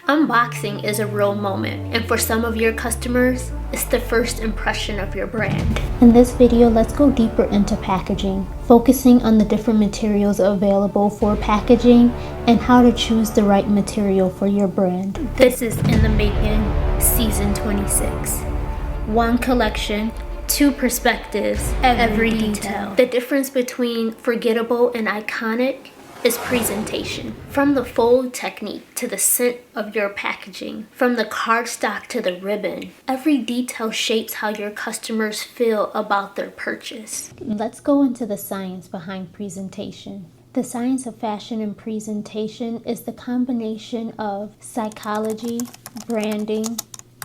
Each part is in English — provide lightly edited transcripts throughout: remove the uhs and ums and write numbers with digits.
Unboxing is a real moment, and for some of your customers, it's the first impression of your brand. In this video, let's go deeper into packaging, focusing on the different materials available for packaging and how to choose the right material for your brand. This is In the Making, Season 26. One collection, two perspectives, every detail. The difference between forgettable and iconic is presentation. From the fold technique to the scent of your packaging, from the cardstock to the ribbon, every detail shapes how your customers feel about their purchase. Let's go into the science behind presentation. The science of fashion and presentation is the combination of psychology, branding,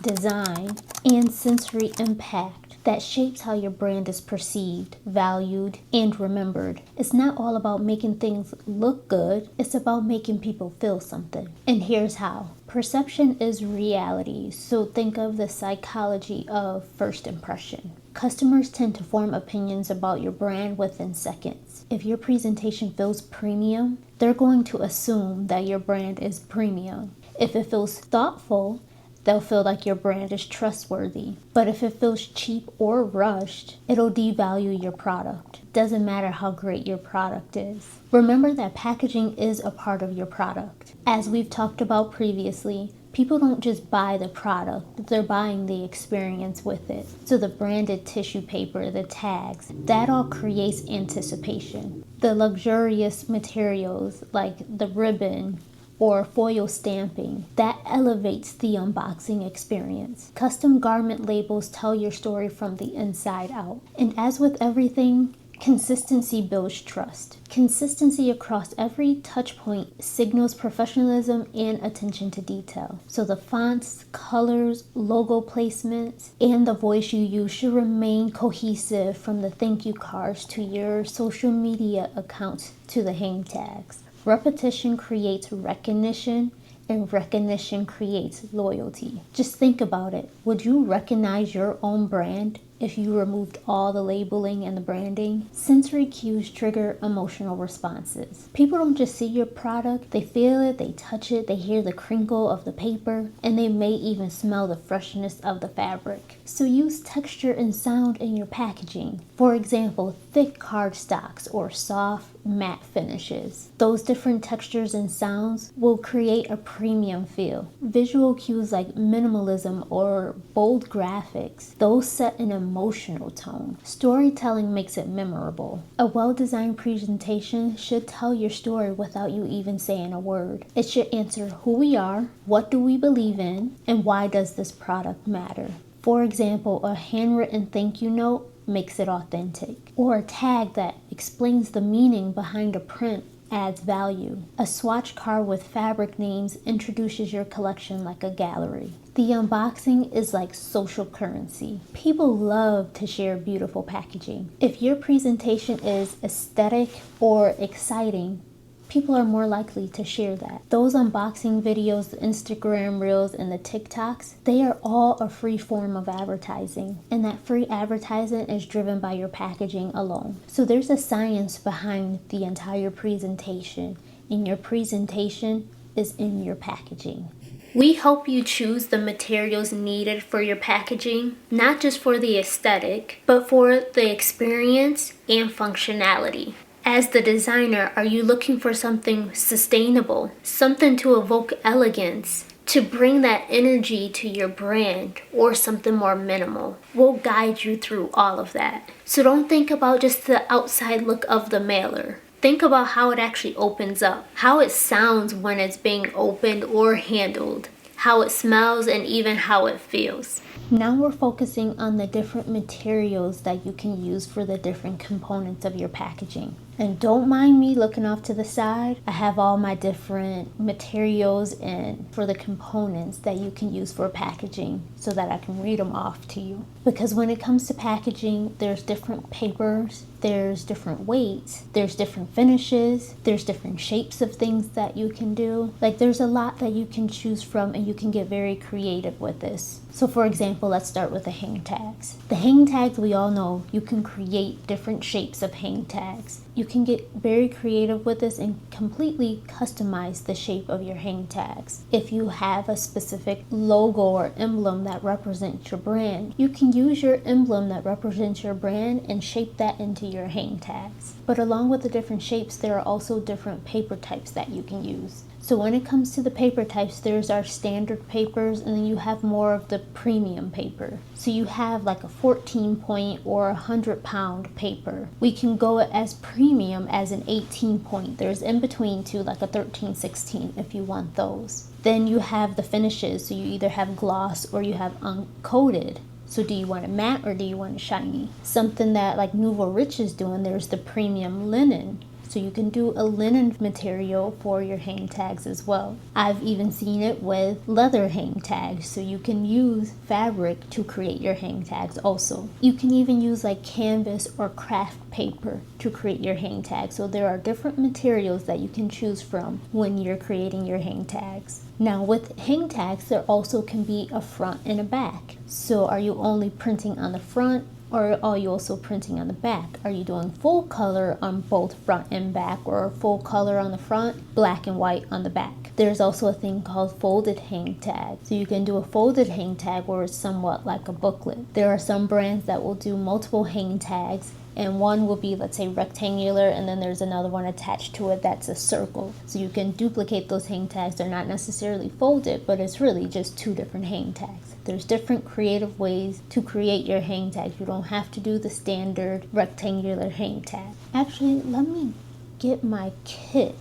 design, and sensory impact that shapes how your brand is perceived, valued, and remembered. It's not all about making things look good, it's about making people feel something. And here's how. Perception is reality, so think of the psychology of first impression. Customers tend to form opinions about your brand within seconds. If your presentation feels premium, they're going to assume that your brand is premium. If it feels thoughtful, they'll feel like your brand is trustworthy. But if it feels cheap or rushed, it'll devalue your product. Doesn't matter how great your product is. Remember that packaging is a part of your product. As we've talked about previously, people don't just buy the product, they're buying the experience with it. So the branded tissue paper, the tags, that all creates anticipation. The luxurious materials like the ribbon, or foil stamping, that elevates the unboxing experience. Custom garment labels tell your story from the inside out. And as with everything, consistency builds trust. Consistency across every touch point signals professionalism and attention to detail. So the fonts, colors, logo placements, and the voice you use should remain cohesive, from the thank you cards to your social media accounts to the hang tags. Repetition creates recognition, and recognition creates loyalty. Just think about it. Would you recognize your own brand if you removed all the labeling and the branding? Sensory cues trigger emotional responses. People don't just see your product, they feel it, they touch it, they hear the crinkle of the paper, and they may even smell the freshness of the fabric. So use texture and sound in your packaging. For example, thick cardstocks or soft matte finishes. Those different textures and sounds will create a premium feel. Visual cues like minimalism or bold graphics, those set an emotional tone. Storytelling makes it memorable. A well-designed presentation should tell your story without you even saying a word. It should answer who we are, what do we believe in, and why does this product matter. For example, a handwritten thank you note makes it authentic, or a tag that explains the meaning behind a print adds value. A swatch card with fabric names introduces your collection like a gallery. The unboxing is like social currency. People love to share beautiful packaging. If your presentation is aesthetic or exciting, people are more likely to share that. Those unboxing videos, the Instagram Reels, and the TikToks, they are all a free form of advertising. And that free advertising is driven by your packaging alone. So there's a science behind the entire presentation, and your presentation is in your packaging. We help you choose the materials needed for your packaging, not just for the aesthetic, but for the experience and functionality. As the designer, are you looking for something sustainable, something to evoke elegance, to bring that energy to your brand, or something more minimal? We'll guide you through all of that. So don't think about just the outside look of the mailer. Think about how it actually opens up, how it sounds when it's being opened or handled, how it smells, and even how it feels. Now we're focusing on the different materials that you can use for the different components of your packaging. And don't mind me looking off to the side. I have all my different materials and for the components that you can use for packaging so that I can read them off to you. Because when it comes to packaging, there's different papers there's different weights, there's different finishes, there's different shapes of things that you can do. Like there's a lot that you can choose from, and you can get very creative with this. So for example, let's start with the hang tags. The hang tags, we all know you can create different shapes of hang tags. You can get very creative with this and completely customize the shape of your hang tags. If you have a specific logo or emblem that represents your brand, you can use your emblem that represents your brand and shape that into your hang tags. But along with the different shapes, there are also different paper types that you can use. So when it comes to the paper types, there's our standard papers, and then you have more of the premium paper. So you have like a 14 point or 100 pound paper. We can go as premium as an 18 point. There's in between too, like a 13, 16 if you want those. Then you have the finishes. So you either have gloss or you have uncoated. So do you want it matte or do you want it shiny? Something that like Nouveau Riche is doing, there's the premium linen. So you can do a linen material for your hang tags as well. I've even seen it with leather hang tags. So you can use fabric to create your hang tags also. You can even use like canvas or craft paper to create your hang tags. So there are different materials that you can choose from when you're creating your hang tags. Now with hang tags, there also can be a front and a back. So are you only printing on the front, or are you also printing on the back? Are you doing full color on both front and back, or full color on the front, black and white on the back? There's also a thing called folded hang tag. So you can do a folded hang tag where it's somewhat like a booklet. There are some brands that will do multiple hang tags, and one will be, let's say, rectangular, and then there's another one attached to it that's a circle. So you can duplicate those hang tags. They're not necessarily folded, but it's really just two different hang tags. There's different creative ways to create your hang tags. You don't have to do the standard rectangular hang tag. Actually, let me get my kit.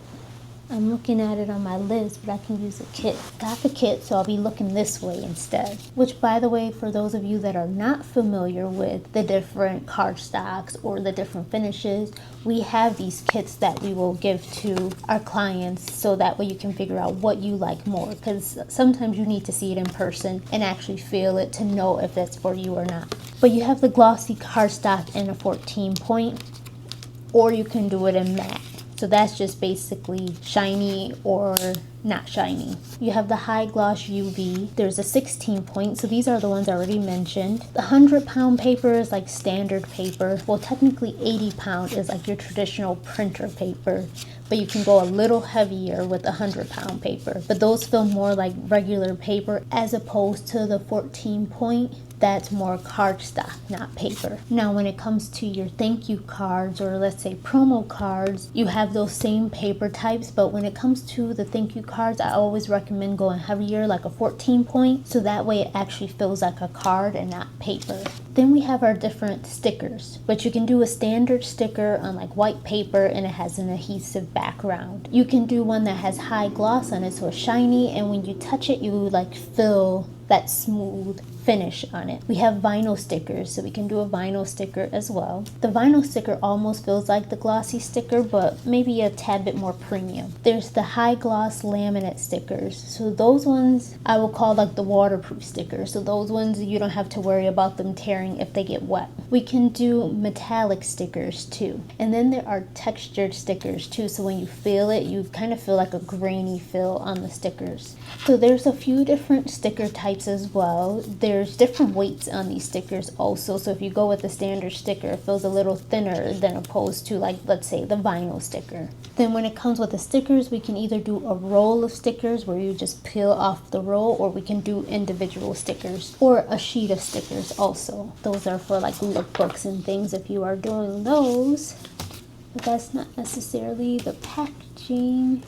I'm looking at it on my list, but I can use a kit. Got the kit, so I'll be looking this way instead. Which, by the way, for those of you that are not familiar with the different cardstocks or the different finishes, we have these kits that we will give to our clients so that way you can figure out what you like more, because sometimes you need to see it in person and actually feel it to know if that's for you or not. But you have the glossy cardstock in a 14 point, or you can do it in matte. So that's just basically shiny or not shiny. You have the high gloss UV. There's a 16 point. So these are the ones I already mentioned. The 100 pound paper is like standard paper. Well, technically 80 pound is like your traditional printer paper, but you can go a little heavier with the 100 pound paper. But those feel more like regular paper as opposed to the 14 point. That's more cardstock, not paper. Now, when it comes to your thank you cards, or let's say promo cards, you have those same paper types, but when it comes to the thank you cards, I always recommend going heavier, like a 14 point, so that way it actually feels like a card and not paper. Then we have our different stickers, but you can do a standard sticker on like white paper and it has an adhesive background. You can do one that has high gloss on it, so it's shiny, and when you touch it, you like feel that smooth finish on it. We have vinyl stickers, so we can do a vinyl sticker as well. The vinyl sticker almost feels like the glossy sticker, but maybe a tad bit more premium. There's the high gloss laminate stickers. So those ones I will call like the waterproof stickers. So those ones you don't have to worry about them tearing if they get wet. We can do metallic stickers too. And then there are textured stickers too. So when you feel it, you kind of feel like a grainy feel on the stickers. So there's a few different sticker types as well. There's different weights on these stickers also. So if you go with the standard sticker, it feels a little thinner than opposed to like, let's say, the vinyl sticker. Then when it comes with the stickers, we can either do a roll of stickers where you just peel off the roll, or we can do individual stickers or a sheet of stickers also. Those are for like lookbooks and things if you are doing those, but that's not necessarily the packaging.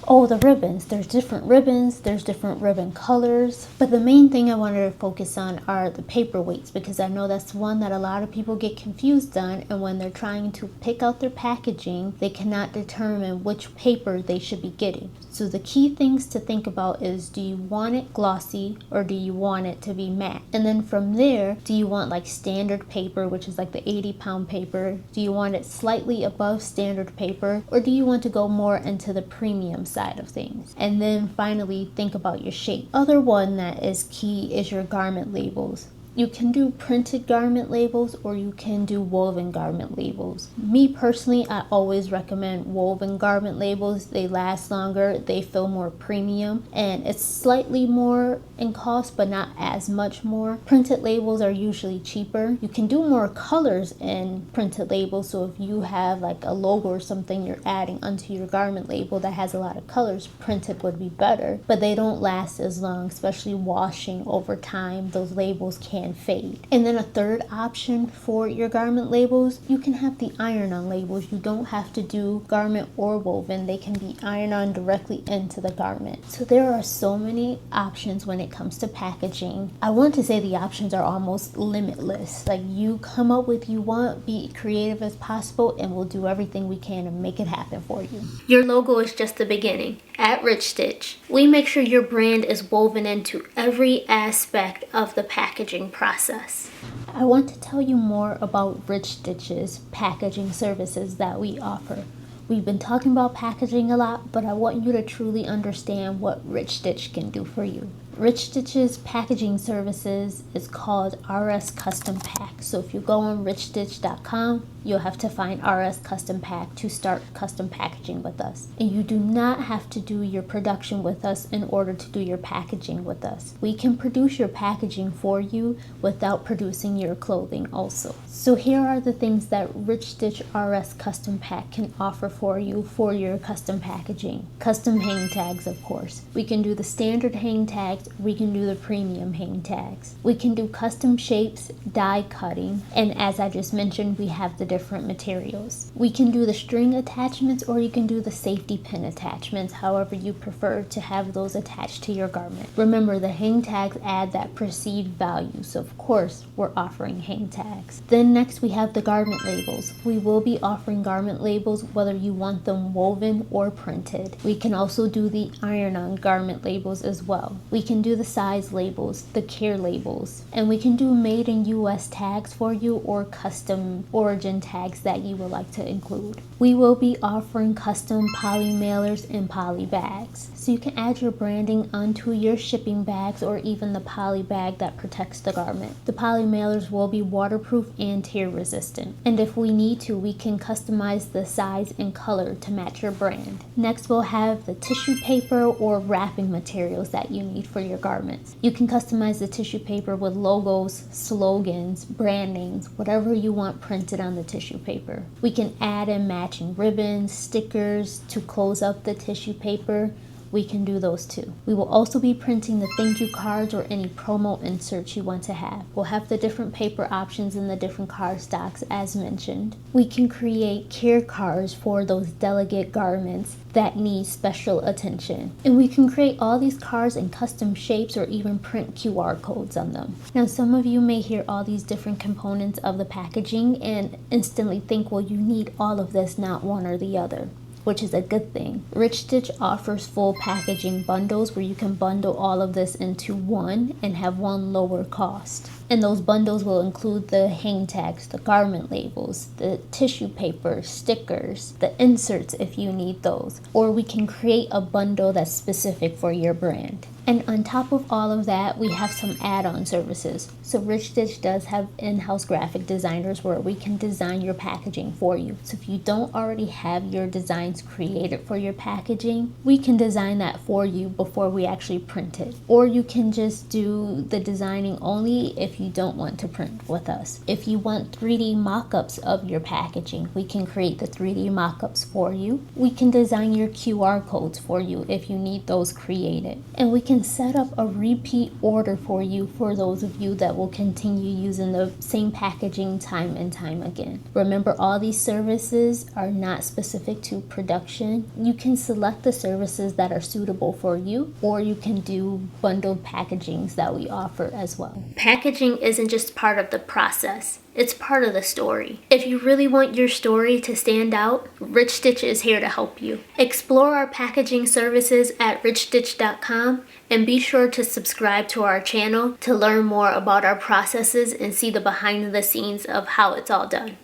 Oh, the ribbons. There's different ribbons, there's different ribbon colors, but the main thing I wanted to focus on are the paper weights, because I know that's one that a lot of people get confused on, and when they're trying to pick out their packaging, they cannot determine which paper they should be getting. So the key things to think about is, do you want it glossy or do you want it to be matte? And then from there, do you want like standard paper, which is like the 80-pound paper? Do you want it slightly above standard paper, or do you want to go more into the premium side of things? And then finally, think about your shape. Other one that is key is your garment labels. You can do printed garment labels or you can do woven garment labels. Me personally, I always recommend woven garment labels. They last longer, they feel more premium, and it's slightly more in cost but not as much more. Printed labels are usually cheaper. You can do more colors in printed labels, so if you have like a logo or something you're adding onto your garment label that has a lot of colors, printed would be better, but they don't last as long, especially washing over time. Those labels can fade. And then a third option for your garment labels, you can have the iron-on labels. You don't have to do garment or woven. They can be iron-on directly into the garment. So there are so many options when it comes to packaging. I want to say the options are almost limitless. Like, you come up with you want, be creative as possible, and we'll do everything we can to make it happen for you. Your logo is just the beginning. At Riche Stitch, we make sure your brand is woven into every aspect of the packaging process. I want to tell you more about Riche Stitch's packaging services that we offer. We've been talking about packaging a lot, but I want you to truly understand what Riche Stitch can do for you. Riche Stitch's packaging services is called RS Custom Pack. So if you go on richestitch.com, you'll have to find RS Custom Pack to start custom packaging with us. And you do not have to do your production with us in order to do your packaging with us. We can produce your packaging for you without producing your clothing also. So here are the things that Riche Stitch RS Custom Pack can offer for you for your custom packaging. Custom hang tags, of course. We can do the standard hang tags. We can do the premium hang tags. We can do custom shapes, die cutting, and as I just mentioned, we have the different materials. We can do the string attachments, or you can do the safety pin attachments, however you prefer to have those attached to your garment. Remember, the hang tags add that perceived value, so of course we're offering hang tags. Then next we have the garment labels. We will be offering garment labels whether you want them woven or printed. We can also do the iron-on garment labels as well. We can do the size labels, the care labels, and we can do made in US tags for you or custom origin tags that you would like to include. We will be offering custom poly mailers and poly bags, so you can add your branding onto your shipping bags or even the poly bag that protects the garment. The poly mailers will be waterproof and tear resistant, and if we need to, we can customize the size and color to match your brand. Next, we'll have the tissue paper or wrapping materials that you need for your garments. You can customize the tissue paper with logos, slogans, brand names, whatever you want printed on the tissue paper. We can add in matching ribbons, stickers to close up the tissue paper. We can do those too. We will also be printing the thank you cards or any promo inserts you want to have. We'll have the different paper options and the different card stocks as mentioned. We can create care cards for those delicate garments that need special attention. And we can create all these cards in custom shapes or even print QR codes on them. Now, some of you may hear all these different components of the packaging and instantly think, well, you need all of this, not one or the other, which is a good thing. Riche Stitch offers full packaging bundles where you can bundle all of this into one and have one lower cost. And those bundles will include the hang tags, the garment labels, the tissue paper, stickers, the inserts if you need those. Or we can create a bundle that's specific for your brand. And on top of all of that, we have some add-on services. So Riche Stitch does have in-house graphic designers where we can design your packaging for you. So if you don't already have your designs created for your packaging, we can design that for you before we actually print it. Or you can just do the designing only if you don't want to print with us. If you want 3D mock-ups of your packaging, we can create the 3D mock-ups for you. We can design your QR codes for you if you need those created. And we can set up a repeat order for you for those of you that will continue using the same packaging time and time again. Remember, all these services are not specific to production. You can select the services that are suitable for you, or you can do bundled packagings that we offer as well. Packaging isn't just part of the process. It's part of the story. If you really want your story to stand out, Riche Stitch is here to help you. Explore our packaging services at richestitch.com and be sure to subscribe to our channel to learn more about our processes and see the behind the scenes of how it's all done.